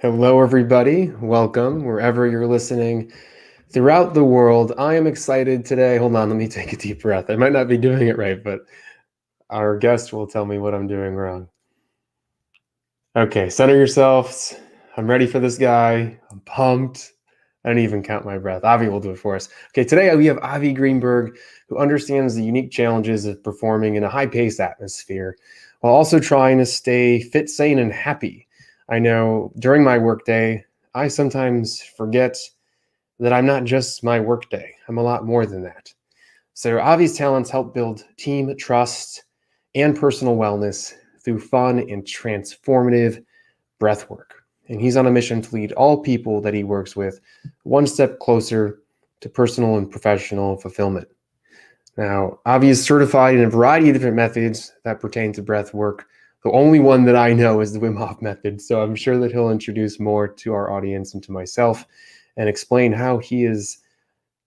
Hello, everybody. Welcome wherever you're listening throughout the world. I am excited today. Hold on, let me take a deep breath. I might not be doing it right, but our guest will tell me what I'm doing wrong. Okay, center yourselves. I'm ready for this guy. I'm pumped. I don't even count my breath. Avi will do it for us. Okay, today we have Avi Greenberg, who understands the unique challenges of performing in a high-paced atmosphere while also trying to stay fit, sane, and happy. I know during my workday, I sometimes forget that I'm not just my workday. I'm a lot more than that. So Avi's talents help build team trust and personal wellness through fun and transformative breath work. And he's on a mission to lead all people that he works with one step closer to personal and professional fulfillment. Now, Avi is certified in a variety of different methods that pertain to breath work. The only one that I know is the Wim Hof Method. So I'm sure that he'll introduce more to our audience and to myself and explain how he has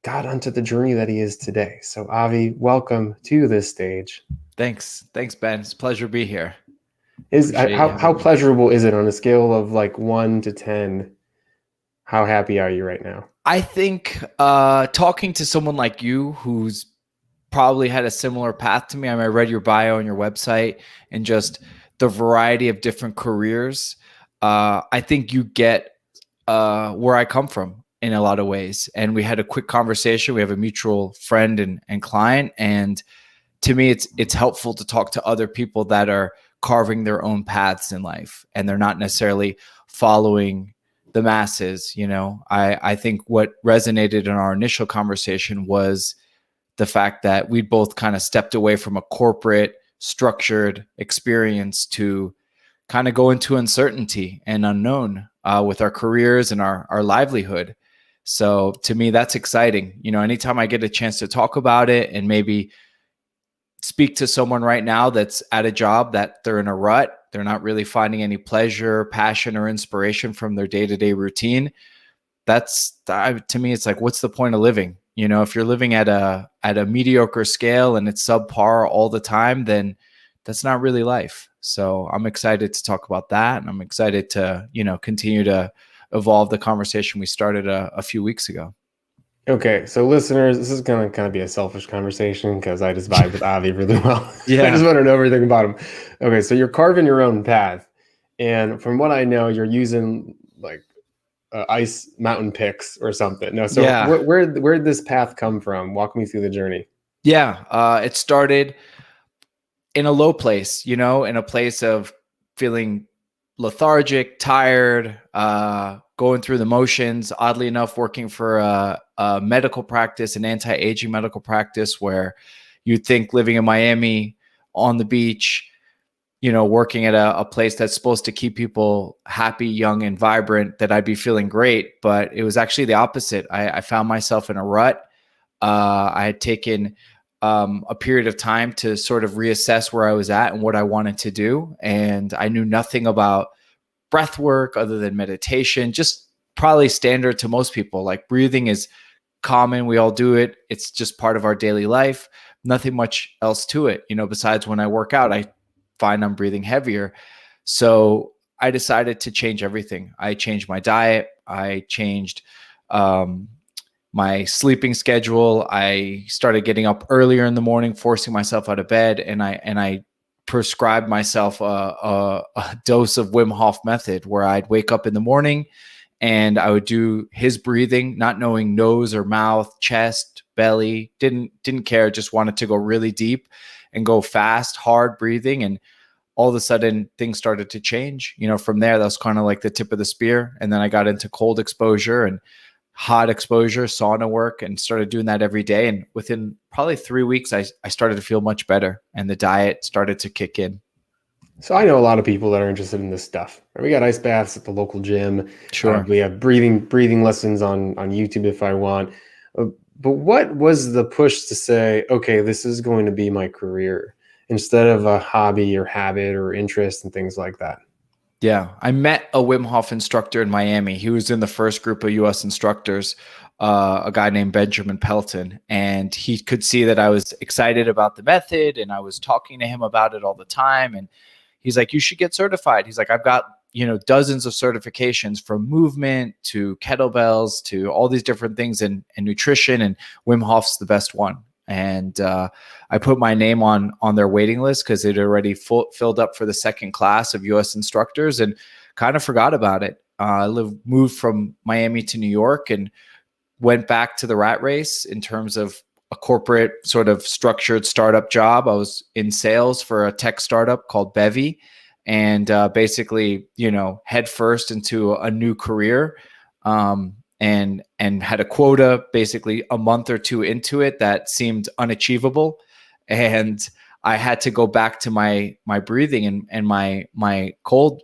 got onto the journey that he is today. So Avi, welcome to this stage. Thanks, Ben. It's a pleasure to be here. How pleasurable is it on a scale of like 1 to 10? How happy are you right now? I think talking to someone like you who's probably had a similar path to me. I read your bio on your website and just the variety of different careers. I think you get where I come from in a lot of ways. And we had a quick conversation. We have a mutual friend and client. And to me, it's helpful to talk to other people that are carving their own paths in life and they're not necessarily following the masses. I think what resonated in our initial conversation was the fact that we'd both kind of stepped away from a corporate structured experience to kind of go into uncertainty and unknown with our careers and our livelihood. So to me, that's exciting. Anytime I get a chance to talk about it and maybe speak to someone right now that's at a job that they're in a rut, they're not really finding any pleasure, passion, or inspiration from their day-to-day routine. That's to me, it's like, what's the point of living? If you're living at a mediocre scale and it's subpar all the time, then that's not really life. So I'm excited to talk about that. And I'm excited to, continue to evolve the conversation we started a few weeks ago. Okay, so listeners, this is going to kind of be a selfish conversation because I just vibe with Avi really well. Yeah. I just want to know everything about him. Okay, so you're carving your own path. And from what I know, you're using like ice mountain picks or something. No, so Yeah. where did this path come from? Walk me through the journey. Yeah, it started in a low place, in a place of feeling lethargic, tired, going through the motions. Oddly enough, working for a medical practice, an anti-aging medical practice, where you'd think living in Miami on the beach, working at a place that's supposed to keep people happy, young, and vibrant, that I'd be feeling great. But it was actually the opposite. I found myself in a rut. I had taken a period of time to sort of reassess where I was at and what I wanted to do. And I knew nothing about breath work other than meditation, just probably standard to most people. Like breathing is common. We all do it. It's just part of our daily life. Nothing much else to it. Besides when I work out, I find I'm breathing heavier. So I decided to change everything. I changed my diet. I changed my sleeping schedule. I started getting up earlier in the morning, forcing myself out of bed, and I prescribed myself a dose of Wim Hof Method, where I'd wake up in the morning and I would do his breathing, not knowing nose or mouth, chest, belly, didn't care, just wanted to go really deep and go fast, hard breathing. And all of a sudden things started to change. From there, that was kind of like the tip of the spear. And then I got into cold exposure and hot exposure, sauna work, and started doing that every day. And within probably 3 weeks, I started to feel much better and the diet started to kick in. So I know a lot of people that are interested in this stuff. We got ice baths at the local gym. Sure. We have breathing lessons on YouTube if I want. But what was the push to say, okay, this is going to be my career instead of a hobby or habit or interest and things like that? Yeah, I met a Wim Hof instructor in Miami. He was in the first group of U.S. instructors, a guy named Benjamin Pelton, and he could see that I was excited about the method, and I was talking to him about it all the time. And he's like, "You should get certified." He's like, "I've got dozens of certifications, from movement to kettlebells to all these different things, and nutrition, and Wim Hof's the best one. And I put my name on their waiting list because it already filled up for the second class of US instructors, and kind of forgot about it. I moved from Miami to New York and went back to the rat race in terms of a corporate sort of structured startup job. I was in sales for a tech startup called Bevy, and basically, head first into a new career, and had a quota basically a month or two into it that seemed unachievable. And I had to go back to my breathing and my cold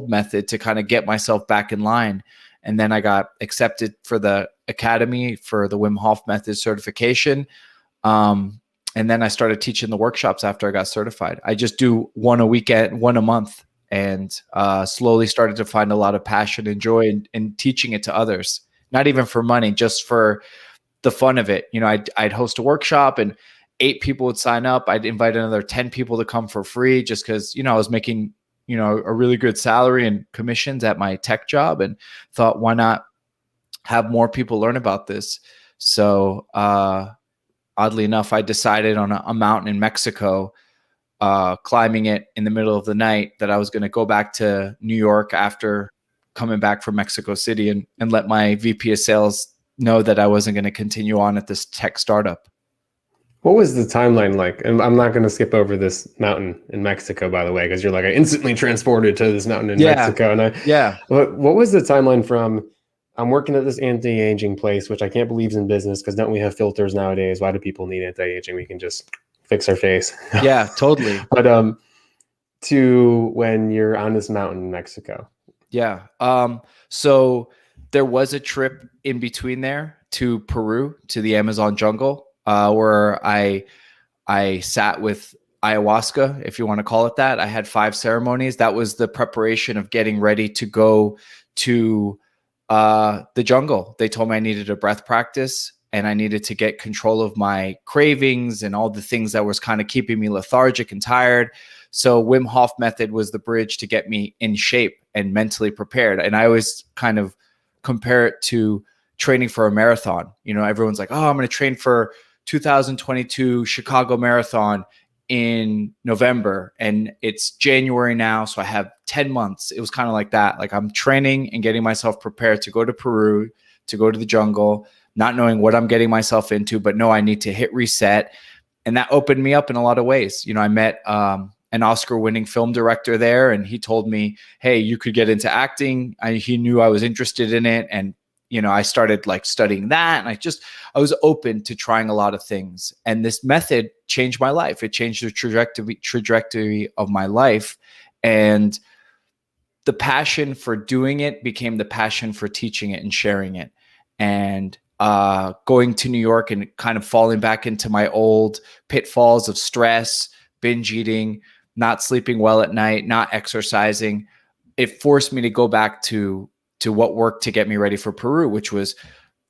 method to kind of get myself back in line. And then I got accepted for the academy for the Wim Hof Method certification. And then I started teaching the workshops after I got certified. I just do one a weekend, one a month, and slowly started to find a lot of passion and joy in teaching it to others. Not even for money, just for the fun of it. I'd host a workshop and 8 people would sign up. I'd invite another 10 people to come for free just because, I was making, a really good salary and commissions at my tech job, and thought, why not have more people learn about this? So, oddly enough, I decided on a mountain in Mexico, climbing it in the middle of the night, that I was going to go back to New York after coming back from Mexico City, and let my VP of sales know that I wasn't going to continue on at this tech startup. What was the timeline like? And I'm not going to skip over this mountain in Mexico, by the way, because you're like, I instantly transported to this mountain in Mexico. And what was the timeline from, I'm working at this anti-aging place, which I can't believe is in business, because don't we have filters nowadays? Why do people need anti-aging? We can just fix our face. Yeah, totally. But to when you're on this mountain in Mexico. Yeah. So there was a trip in between there to Peru, to the Amazon jungle, where I sat with ayahuasca, if you want to call it that. I had 5 ceremonies. That was the preparation of getting ready to go to the jungle. They told me I needed a breath practice, and I needed to get control of my cravings and all the things that was kind of keeping me lethargic and tired. So Wim Hof Method was the bridge to get me in shape and mentally prepared. And I always kind of compare it to training for a marathon. Everyone's like, oh, I'm going to train for 2022 Chicago Marathon in November, and it's January now, so I have 10 months. It was kind of like that. Like, I'm training and getting myself prepared to go to Peru, to go to the jungle, not knowing what I'm getting myself into, but no, I need to hit reset. And that opened me up in a lot of ways. I met an Oscar-winning film director there, and he told me, hey, you could get into acting. He knew I was interested in it, and I started like studying that, and I was open to trying a lot of things. And this method changed my life. It changed the trajectory of my life. And the passion for doing it became the passion for teaching it and sharing it. And going to New York and kind of falling back into my old pitfalls of stress, binge eating, not sleeping well at night, not exercising, it forced me to go back to what worked to get me ready for Peru, which was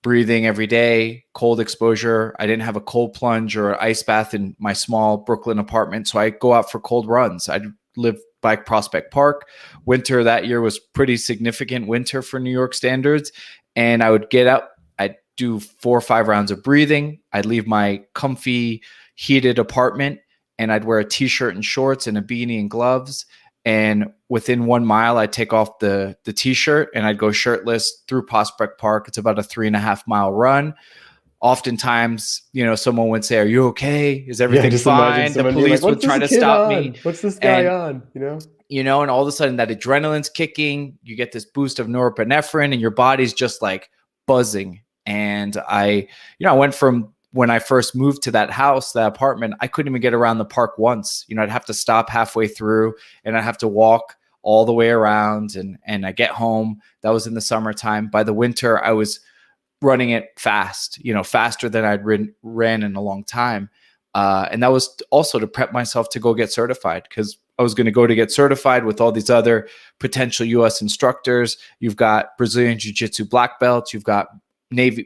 breathing every day, cold exposure. I didn't have a cold plunge or ice bath in my small Brooklyn apartment, so I go out for cold runs. I live by Prospect Park. Winter that year was pretty significant winter for New York standards, and I would get up, I'd do 4 or 5 rounds of breathing. I'd leave my comfy, heated apartment, and I'd wear a t-shirt and shorts and a beanie and gloves. And within 1 mile, I'd take off the t-shirt and I'd go shirtless through Prospect Park. It's about a 3.5 mile run. Oftentimes, someone would say, are you okay? Is everything fine? The police would try to stop me. What's this guy on? And all of a sudden that adrenaline's kicking. You get this boost of norepinephrine and your body's just like buzzing. And I went from when I first moved to that house, that apartment, I couldn't even get around the park once. I'd have to stop halfway through and I'd have to walk all the way around, and I get home. That was in the summertime. By the winter, I was running it fast, faster than I'd ran in a long time. And that was also to prep myself to go get certified, because I was going to go to get certified with all these other potential US instructors. You've got Brazilian Jiu-Jitsu black belts. You've got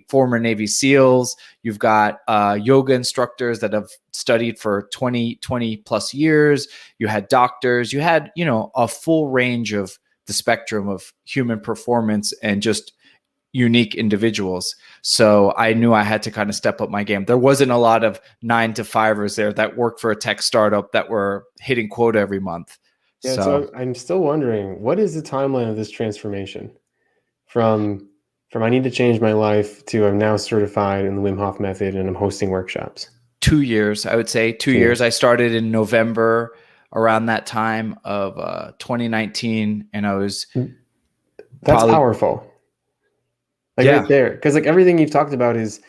former Navy SEALs. You've got yoga instructors that have studied for 20 plus years. You had doctors. You had, a full range of the spectrum of human performance and just unique individuals. So I knew I had to kind of step up my game. There wasn't a lot of 9-to-5ers there that worked for a tech startup that were hitting quota every month. Yeah, So so I'm still wondering, what is the timeline of this transformation from I need to change my life to I'm now certified in the Wim Hof Method and I'm hosting workshops? 2 years, I would say 2 years. I started in November around that time of 2019, and I was That's probably powerful. Like yeah. right there. Because like everything you've talked about is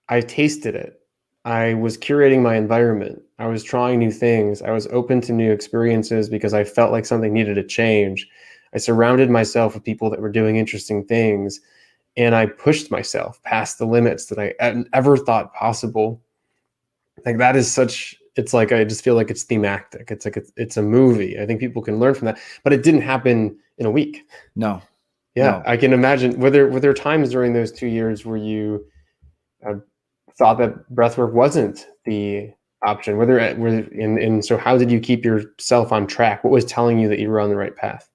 I tasted it. I was curating my environment. I was trying new things. I was open to new experiences because I felt like something needed to change. I surrounded myself with people that were doing interesting things, and I pushed myself past the limits that I hadn't ever thought possible. Like that is such, it's like, I just feel like it's thematic. It's like, it's a movie. I think people can learn from that, but it didn't happen in a week. No. Yeah. I can imagine, were there times during those 2 years where you thought that breathwork wasn't the option? So how did you keep yourself on track? What was telling you that you were on the right path?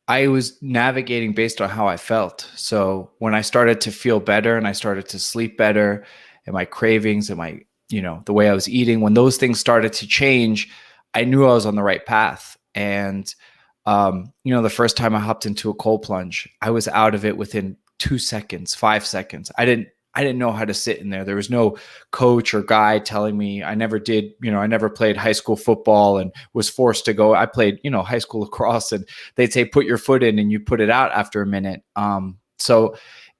I was navigating based on how I felt. So when I started to feel better and I started to sleep better, and my cravings and my, the way I was eating, when those things started to change, I knew I was on the right path. And, the first time I hopped into a cold plunge, I was out of it within 2 seconds, 5 seconds. I didn't know how to sit in there. There was no coach or guide telling me. I never did, I never played high school football and was forced to go. I played, high school lacrosse, and they'd say, put your foot in, and you put it out after a minute. So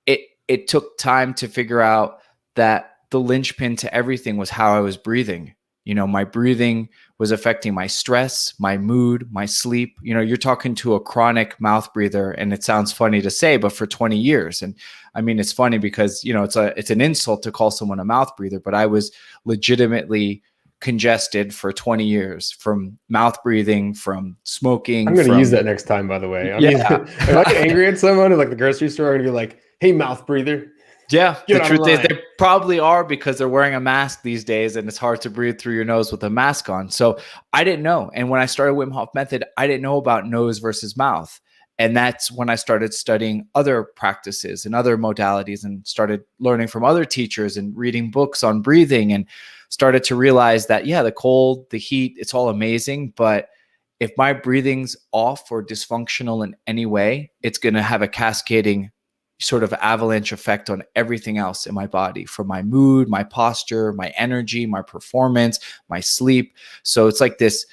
it took time to figure out that the linchpin to everything was how I was breathing. My breathing was affecting my stress, my mood, my sleep. You're talking to a chronic mouth breather, and it sounds funny to say, but for 20 years. And I mean, it's funny because, it's an insult to call someone a mouth breather, but I was legitimately congested for 20 years from mouth breathing, from smoking. I'm going to use that next time, by the way. I mean, if I get angry at someone at like the grocery store, I'm going to be like, hey, mouth breather. Yeah, the truth is they probably are, because they're wearing a mask these days and it's hard to breathe through your nose with a mask on. So I didn't know. And when I started Wim Hof Method, I didn't know about nose versus mouth. And that's when I started studying other practices and other modalities and started learning from other teachers and reading books on breathing, and started to realize that, yeah, the cold, the heat, it's all amazing. But if my breathing's off or dysfunctional in any way, it's going to have a cascading sort of avalanche effect on everything else in my body, from my mood, my posture, my energy, my performance, my sleep. So it's like this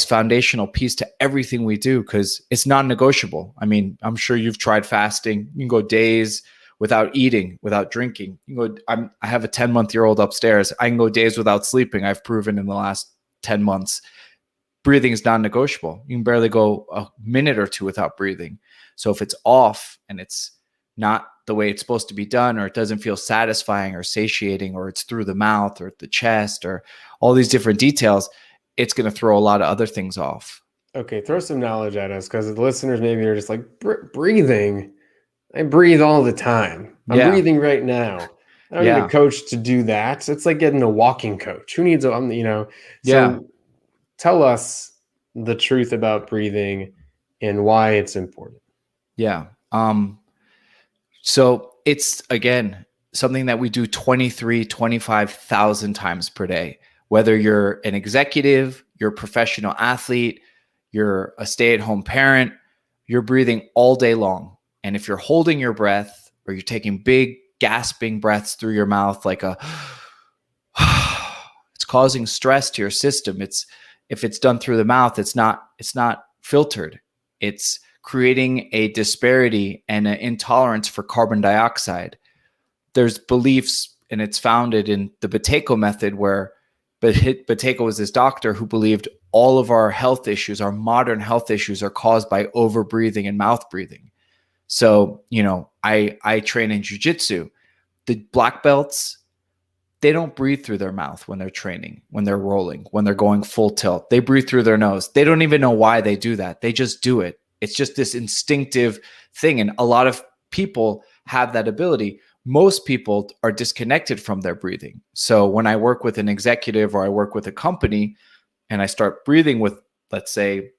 foundational piece to everything we do, because it's non-negotiable. I mean, I'm sure you've tried fasting. You can go days without eating, without drinking. You can go, I have a 10-month-old upstairs. I can go days without sleeping. I've proven in the last 10 months. Breathing is non-negotiable. You can barely go a minute or two without breathing. So if it's off and it's not the way it's supposed to be done, or it doesn't feel satisfying or satiating, or it's through the mouth or the chest, or all these different details, it's going to throw a lot of other things off. Okay, throw some knowledge at us, because the listeners maybe are just like, breathing. I breathe all the time. I'm breathing right now. I don't need a coach to do that. It's like getting a walking coach. Who needs So tell us the truth about breathing and why it's important. Yeah. So it's, again, something that we do 25,000 times per day. Whether you're an executive, you're a professional athlete, you're a stay-at-home parent, you're breathing all day long. And if you're holding your breath, or you're taking big gasping breaths through your mouth, like it's causing stress to your system. If it's done through the mouth, it's not filtered. It's creating a disparity and an intolerance for carbon dioxide. There's beliefs, and it's founded in the Buteyko method, where Buteyko was this doctor who believed all of our health issues, our modern health issues, are caused by over breathing and mouth breathing. So, I train in jiu-jitsu. The black belts, they don't breathe through their mouth when they're training, when they're rolling, when they're going full tilt. They breathe through their nose. They don't even know why they do that. They just do it. It's just this instinctive thing. And a lot of people have that ability. Most people are disconnected from their breathing. So when I work with an executive, or I work with a company, and I start breathing with, let's say,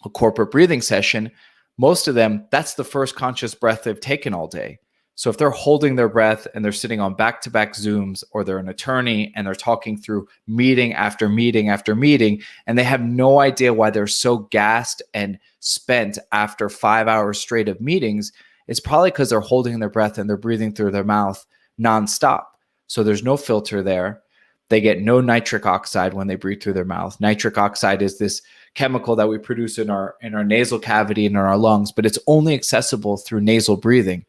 a corporate breathing session, most of them, that's the first conscious breath they've taken all day. So if they're holding their breath and they're sitting on back-to-back Zooms, or they're an attorney and they're talking through meeting after meeting after meeting, and they have no idea why they're so gassed and spent after 5 hours straight of meetings, it's probably because they're holding their breath and they're breathing through their mouth nonstop. So there's no filter there. They get no nitric oxide when they breathe through their mouth. Nitric oxide is this chemical that we produce in our nasal cavity and in our lungs, but it's only accessible through nasal breathing.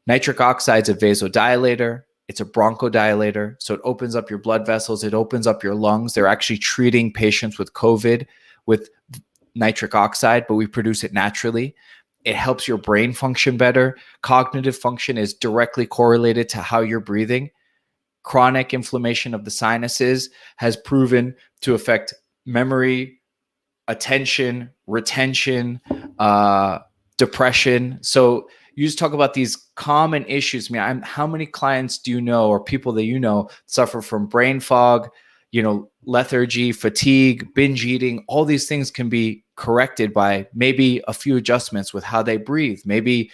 Nitric oxide is a vasodilator. It's a bronchodilator. So it opens up your blood vessels. It opens up your lungs. They're actually treating patients with COVID with nitric oxide, but we produce it naturally. It helps your brain function better. Cognitive function is directly correlated to how you're breathing. Chronic inflammation of the sinuses has proven to affect memory, attention, retention, depression. So you just talk about these common issues. I mean, how many clients do you know, or people that you know, suffer from brain fog, lethargy, fatigue, binge eating? All these things can be corrected by maybe a few adjustments with how they breathe, maybe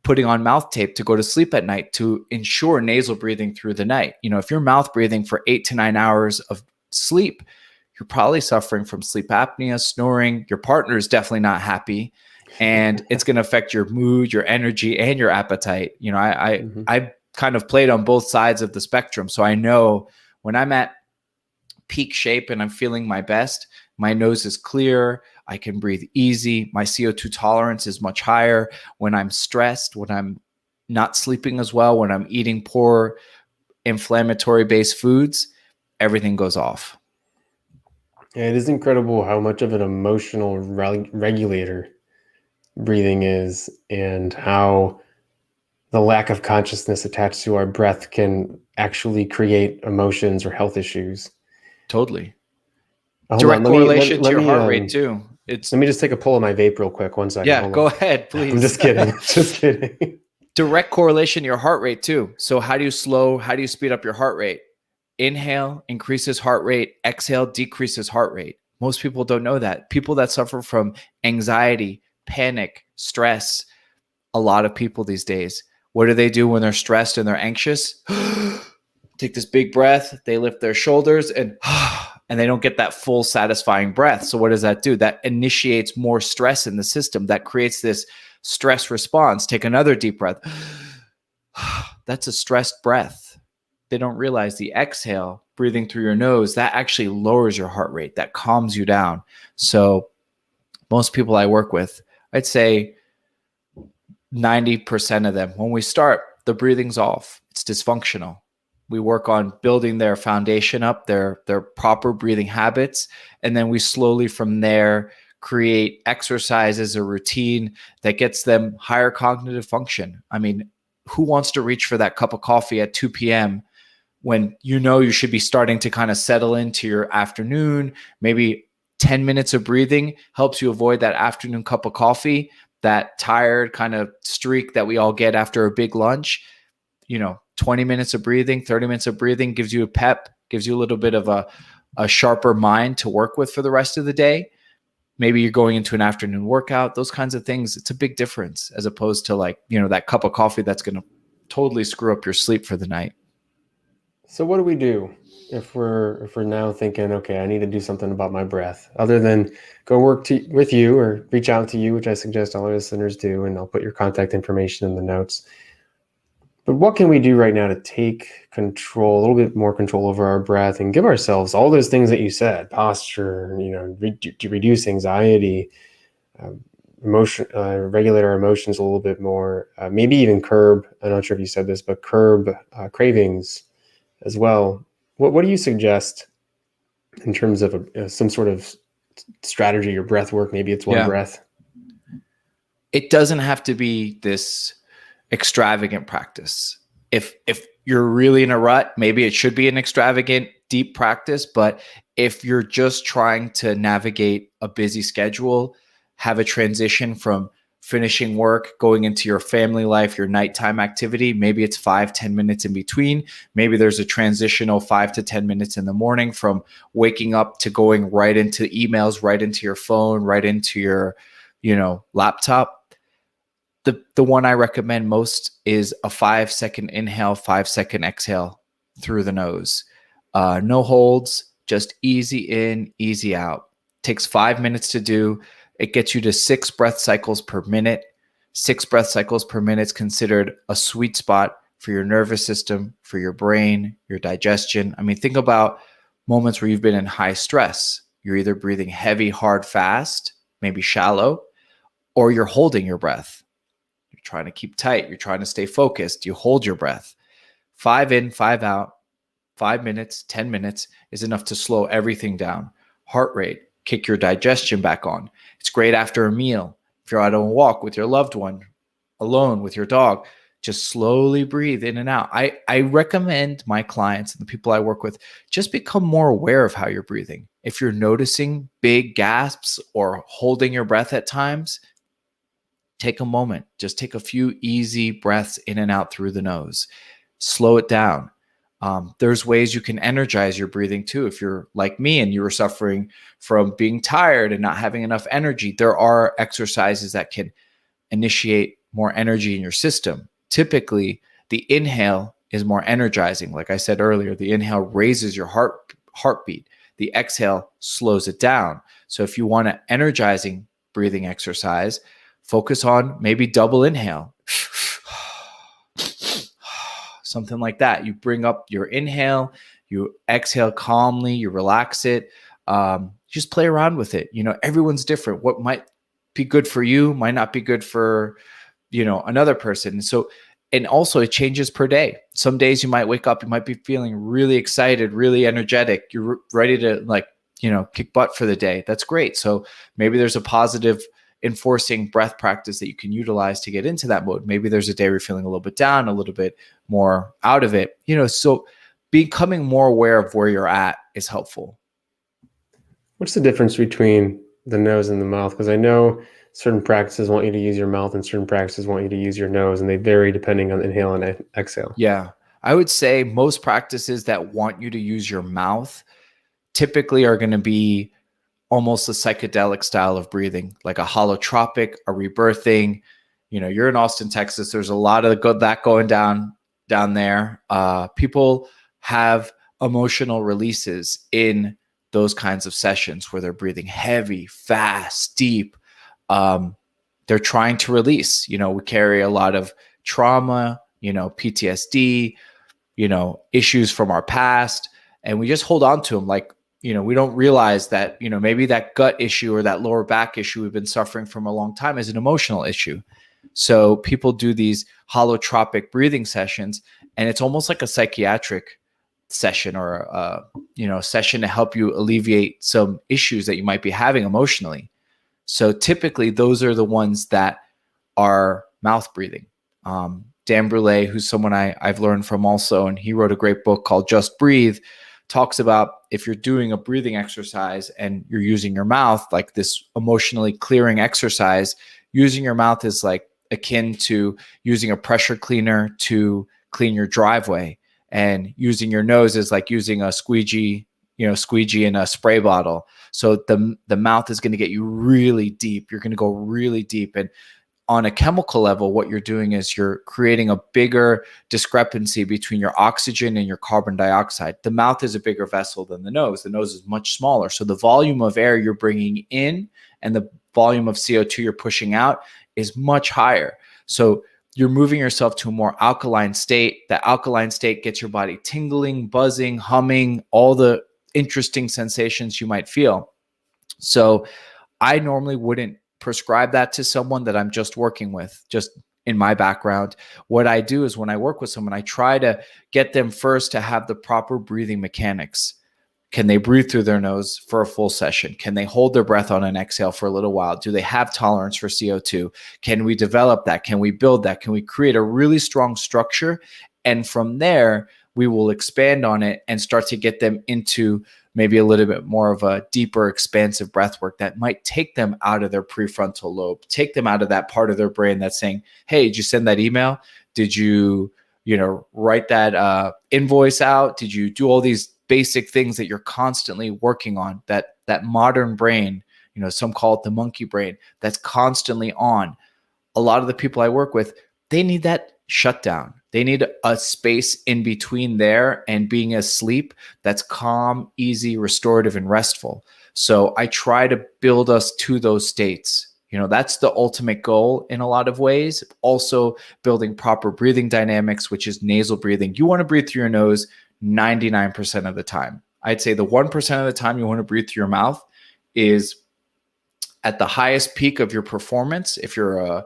putting on mouth tape to go to sleep at night to ensure nasal breathing through the night. If you're mouth breathing for 8 to 9 hours of sleep, you're probably suffering from sleep apnea, snoring. Your partner is definitely not happy, and it's going to affect your mood, your energy, and your appetite. I kind of played on both sides of the spectrum. So I know when I'm at peak shape and I'm feeling my best, my nose is clear, I can breathe easy, my CO2 tolerance is much higher. When I'm stressed, when I'm not sleeping as well, when I'm eating poor inflammatory based foods, everything goes off. Yeah, it is incredible how much of an emotional regulator breathing is, and how the lack of consciousness attached to our breath can actually create emotions or health issues. Totally. Direct correlation to your heart rate too. Let me just take a pull of my vape real quick. 1 second. Yeah, go ahead, please. I'm just kidding. Just kidding. Direct correlation to your heart rate too. So how do you speed up your heart rate? Inhale increases heart rate. Exhale decreases heart rate. Most people don't know that. People that suffer from anxiety, panic, stress, a lot of people these days, what do they do when they're stressed and they're anxious? Take this big breath. They lift their shoulders and they don't get that full satisfying breath. So what does that do? That initiates more stress in the system. That creates this stress response. Take another deep breath. That's a stressed breath. They don't realize the exhale, breathing through your nose, that actually lowers your heart rate. That calms you down. So most people I work with, I'd say 90% of them, when we start, the breathing's off. It's dysfunctional. We work on building their foundation up, their proper breathing habits. And then we slowly from there create exercises, a routine that gets them higher cognitive function. I mean, who wants to reach for that cup of coffee at 2 p.m. when you should be starting to kind of settle into your afternoon? Maybe 10 minutes of breathing helps you avoid that afternoon cup of coffee, that tired kind of streak that we all get after a big lunch. 20 minutes of breathing, 30 minutes of breathing gives you a pep, gives you a little bit of a sharper mind to work with for the rest of the day. Maybe you're going into an afternoon workout, those kinds of things. It's a big difference as opposed to that cup of coffee that's going to totally screw up your sleep for the night. So what do we do if we're now thinking, okay, I need to do something about my breath, other than go work with you or reach out to you, which I suggest all our listeners do, and I'll put your contact information in the notes. But what can we do right now to take control, a little bit more control over our breath, and give ourselves all those things that you said: posture, to reduce anxiety, regulate our emotions a little bit more, maybe even curb, I'm not sure if you said this, but curb cravings as well. What do you suggest in terms of some sort of strategy or breath work? Maybe it's one breath. It doesn't have to be this extravagant practice. If you're really in a rut, maybe it should be an extravagant, deep practice. But if you're just trying to navigate a busy schedule, have a transition from finishing work, going into your family life, your nighttime activity. Maybe it's 5-10 minutes in between. Maybe there's a transitional 5 to 10 minutes in the morning from waking up to going right into emails, right into your phone, right into your, laptop. The one I recommend most is a 5-second inhale, 5-second exhale through the nose. No holds, just easy in, easy out. Takes 5 minutes to do. It gets you to 6 breath cycles per minute. 6 breath cycles per minute is considered a sweet spot for your nervous system, for your brain, your digestion. I mean, think about moments where you've been in high stress. You're either breathing heavy, hard, fast, maybe shallow, or you're holding your breath. You're trying to keep tight. You're trying to stay focused. You hold your breath. 5 in, 5 out, 5 minutes, 10 minutes is enough to slow everything down. Heart rate, kick your digestion back on. It's great after a meal. If you're out on a walk with your loved one, alone with your dog, just slowly breathe in and out. I recommend my clients and the people I work with just become more aware of how you're breathing. If you're noticing big gasps or holding your breath at times, take a moment. Just take a few easy breaths in and out through the nose. Slow it down. There's ways you can energize your breathing too. If you're like me and you were suffering from being tired and not having enough energy, there are exercises that can initiate more energy in your system. Typically, the inhale is more energizing. Like I said earlier, the inhale raises your heartbeat. The exhale slows it down. So if you want an energizing breathing exercise, focus on maybe double inhale. Something like that. You bring up your inhale, you exhale calmly, you relax it. Just play around with it. Everyone's different. What might be good for you might not be good for, another person. And also it changes per day. Some days you might wake up, you might be feeling really excited, really energetic. You're ready to kick butt for the day. That's great. So maybe there's a positive enforcing breath practice that you can utilize to get into that mode. Maybe there's a day where you're feeling a little bit down, a little bit more out of it. So becoming more aware of where you're at is helpful. What's the difference between the nose and the mouth? Because I know certain practices want you to use your mouth and certain practices want you to use your nose, and they vary depending on inhale and exhale. Yeah. I would say most practices that want you to use your mouth typically are going to be almost a psychedelic style of breathing, like a holotropic, a rebirthing. You're in Austin, Texas. There's a lot of that going down there. People have emotional releases in those kinds of sessions where they're breathing heavy, fast, deep. They're trying to release. We carry a lot of trauma, PTSD, issues from our past, and we just hold on to them like, we don't realize that, maybe that gut issue or that lower back issue we've been suffering from a long time is an emotional issue. So people do these holotropic breathing sessions, and it's almost like a psychiatric session or a session to help you alleviate some issues that you might be having emotionally. So typically those are the ones that are mouth breathing. Dan Brulé, who's someone I've learned from also, and he wrote a great book called Just Breathe, talks about if you're doing a breathing exercise and you're using your mouth, like this emotionally clearing exercise, using your mouth is like akin to using a pressure cleaner to clean your driveway, and using your nose is like using a squeegee in a spray bottle. So the mouth is going to get you really deep. You're going to go really deep. And on a chemical level, what you're doing is you're creating a bigger discrepancy between your oxygen and your carbon dioxide. The mouth is a bigger vessel than the nose. The nose is much smaller. So the volume of air you're bringing in and the volume of CO2 you're pushing out is much higher. So you're moving yourself to a more alkaline state. That alkaline state gets your body tingling, buzzing, humming, all the interesting sensations you might feel. So I normally wouldn't prescribe that to someone that I'm just working with, just in my background. What I do is when I work with someone, I try to get them first to have the proper breathing mechanics. Can they breathe through their nose for a full session? Can they hold their breath on an exhale for a little while? Do they have tolerance for CO2? Can we develop that? Can we build that? Can we create a really strong structure? And from there, we will expand on it and start to get them into maybe a little bit more of a deeper, expansive breath work that might take them out of their prefrontal lobe, take them out of that part of their brain that's saying, hey, did you send that email? Did you, write that invoice out? Did you do all these basic things that you're constantly working on? That modern brain, some call it the monkey brain, that's constantly on. A lot of the people I work with, they need that shutdown. They need a space in between there and being asleep that's calm, easy, restorative, and restful. So I try to build us to those states. That's the ultimate goal in a lot of ways. Also building proper breathing dynamics, which is nasal breathing. You want to breathe through your nose 99% of the time. I'd say the 1% of the time you want to breathe through your mouth is at the highest peak of your performance. If you're a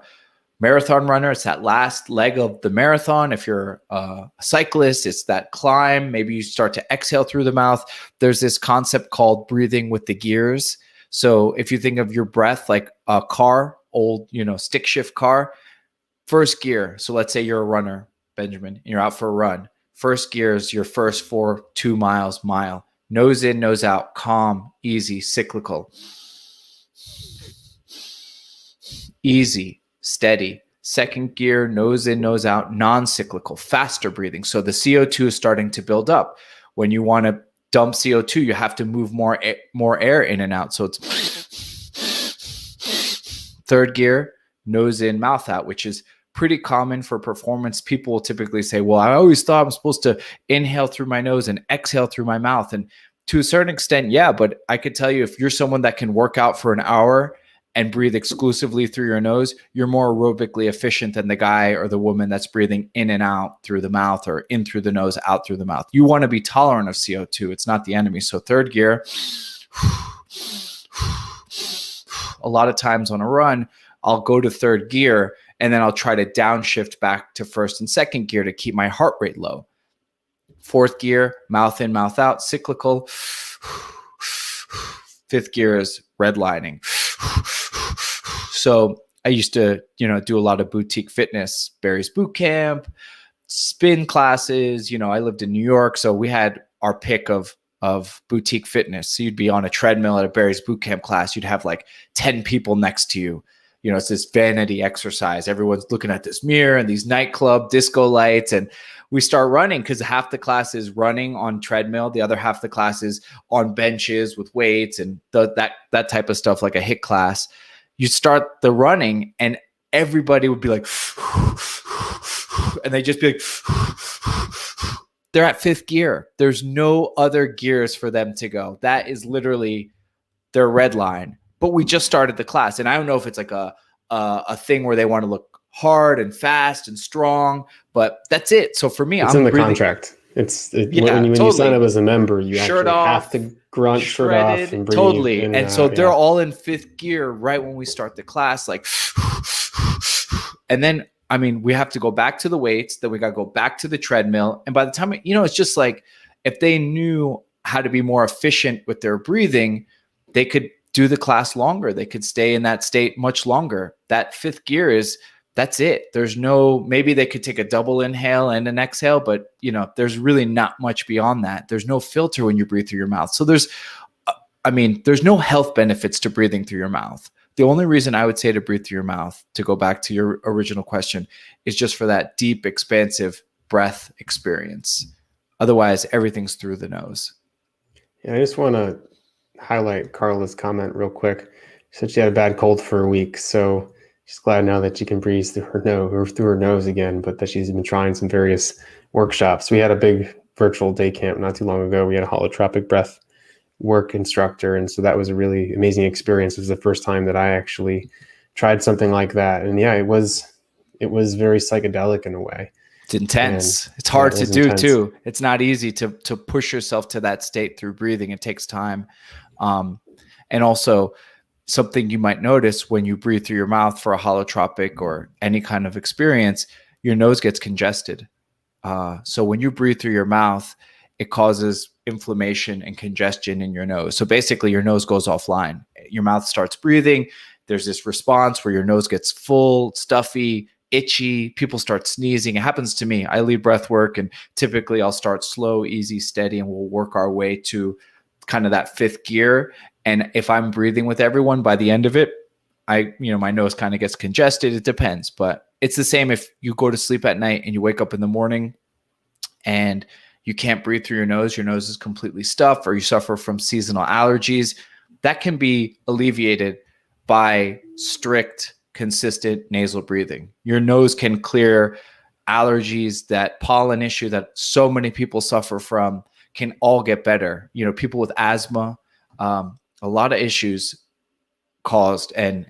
marathon runner, it's that last leg of the marathon. If you're a cyclist, it's that climb. Maybe you start to exhale through the mouth. There's this concept called breathing with the gears. So if you think of your breath like a car, old, stick shift car, first gear. So let's say you're a runner, Benjamin, and you're out for a run. First gear is your first 2 miles, mile. Nose in, nose out, calm, easy, cyclical. Easy, steady. Second gear, nose in, nose out, non-cyclical, faster breathing. So the CO2 is starting to build up. When you want to dump CO2, you have to move more air in and out. So it's third gear, nose in, mouth out, which is pretty common for performance. People will typically say, well, I always thought I'm supposed to inhale through my nose and exhale through my mouth. And to a certain extent, yeah, but I could tell you, if you're someone that can work out for an hour and breathe exclusively through your nose, you're more aerobically efficient than the guy or the woman that's breathing in and out through the mouth or in through the nose, out through the mouth. You want to be tolerant of CO2. It's not the enemy. So third gear, a lot of times on a run, I'll go to third gear and then I'll try to downshift back to first and second gear to keep my heart rate low. Fourth gear, mouth in, mouth out, cyclical. Fifth gear is redlining. So I used to, do a lot of boutique fitness, Barry's Boot Camp, spin classes. I lived in New York, so we had our pick of boutique fitness. So you'd be on a treadmill at a Barry's Boot Camp class. You'd have like 10 people next to you. It's this vanity exercise. Everyone's looking at this mirror and these nightclub disco lights. And we start running because half the class is running on treadmill. The other half of the class is on benches with weights and that type of stuff, like a HIIT class. You start the running and everybody would be like, and they just be like, they're at fifth gear. There's no other gears for them to go. That is literally their red line. But we just started the class. And I don't know if it's like a thing where they want to look hard and fast and strong, but that's it. So for me, it's in the contract. When you sign up as a member, you actually have to grunt, shirt off, and breathe. Totally. And so they're all in fifth gear right when we start the class, like, and then, we have to go back to the weights, then we got to go back to the treadmill. And by the time, it's just like, if they knew how to be more efficient with their breathing, they could do the class longer. They could stay in that state much longer. That fifth gear that's it. There's maybe they could take a double inhale and an exhale, but there's really not much beyond that. There's no filter when you breathe through your mouth. So there's no health benefits to breathing through your mouth. The only reason I would say to breathe through your mouth, to go back to your original question, is just for that deep, expansive breath experience. Otherwise, everything's through the nose. Yeah, I just want to highlight Carla's comment real quick. She said she had a bad cold for a week, so she's glad now that she can breathe through her nose again, but that she's been trying some various workshops. We had a big virtual day camp not too long ago. We had a holotropic breath work instructor, and so that was a really amazing experience. It was the first time that I actually tried something like that, and yeah, it was very psychedelic in a way. It's intense. It's hard to do too. It's not easy to push yourself to that state through breathing. It takes time. And also something you might notice when you breathe through your mouth for a holotropic or any kind of experience, your nose gets congested. So when you breathe through your mouth, it causes inflammation and congestion in your nose. So basically your nose goes offline. Your mouth starts breathing. There's this response where your nose gets full, stuffy, itchy. People start sneezing. It happens to me. I lead breath work, and typically I'll start slow, easy, steady, and we'll work our way to kind of that fifth gear. And if I'm breathing with everyone, by the end of it, my nose kind of gets congested. It depends, but it's the same if you go to sleep at night and you wake up in the morning and you can't breathe through your nose is completely stuffed, or you suffer from seasonal allergies. That can be alleviated by strict, consistent nasal breathing. Your nose can clear allergies, that pollen issue that so many people suffer from can all get better. People with asthma, a lot of issues caused and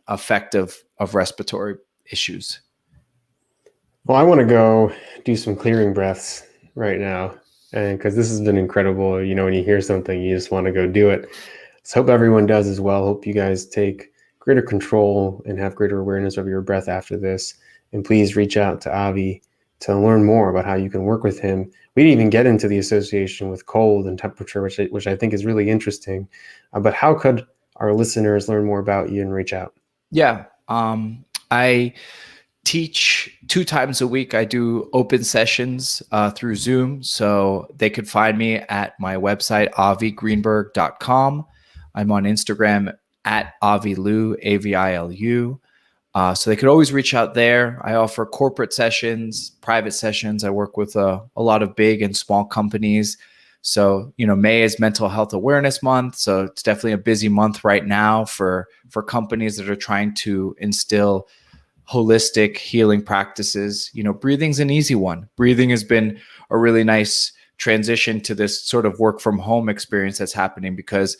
effect of respiratory issues. Well, I want to go do some clearing breaths right now, and because this has been incredible. When you hear something, you just want to go do it. So hope everyone does as well. Hope you guys take greater control and have greater awareness of your breath after this. And please reach out to Avi to learn more about how you can work with him. We didn't even get into the association with cold and temperature, which I think is really interesting. But how could our listeners learn more about you and reach out? Yeah. I teach 2 times a week. I do open sessions through Zoom. So they could find me at my website, avigreenberg.com. I'm on Instagram at Avilu, Avilu. So they could always reach out there. I offer corporate sessions, private sessions. I work with a lot of big and small companies. So, May is Mental Health Awareness Month. So it's definitely a busy month right now for companies that are trying to instill holistic healing practices. Breathing's an easy one. Breathing has been a really nice transition to this sort of work from home experience that's happening because,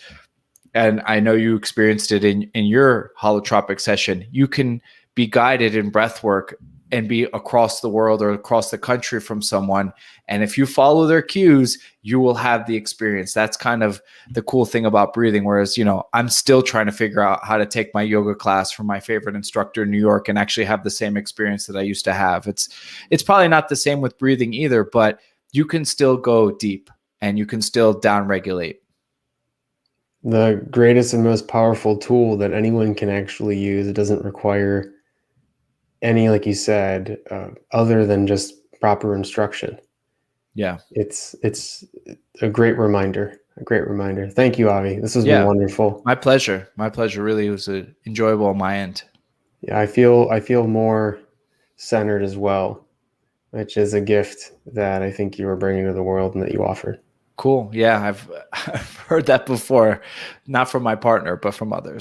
and I know you experienced it in your holotropic session, you can be guided in breath work and be across the world or across the country from someone. And if you follow their cues, you will have the experience. That's kind of the cool thing about breathing. Whereas, I'm still trying to figure out how to take my yoga class from my favorite instructor in New York and actually have the same experience that I used to have. It's probably not the same with breathing either, but you can still go deep and you can still down regulate. The greatest and most powerful tool that anyone can actually use. It doesn't require any, like you said, other than just proper instruction. Yeah. It's a great reminder. Thank you, Avi. This has been wonderful. My pleasure. Really, it was enjoyable on my end. Yeah, I feel more centered as well, which is a gift that I think you are bringing to the world and that you offered. Cool. Yeah, I've heard that before, not from my partner, but from others.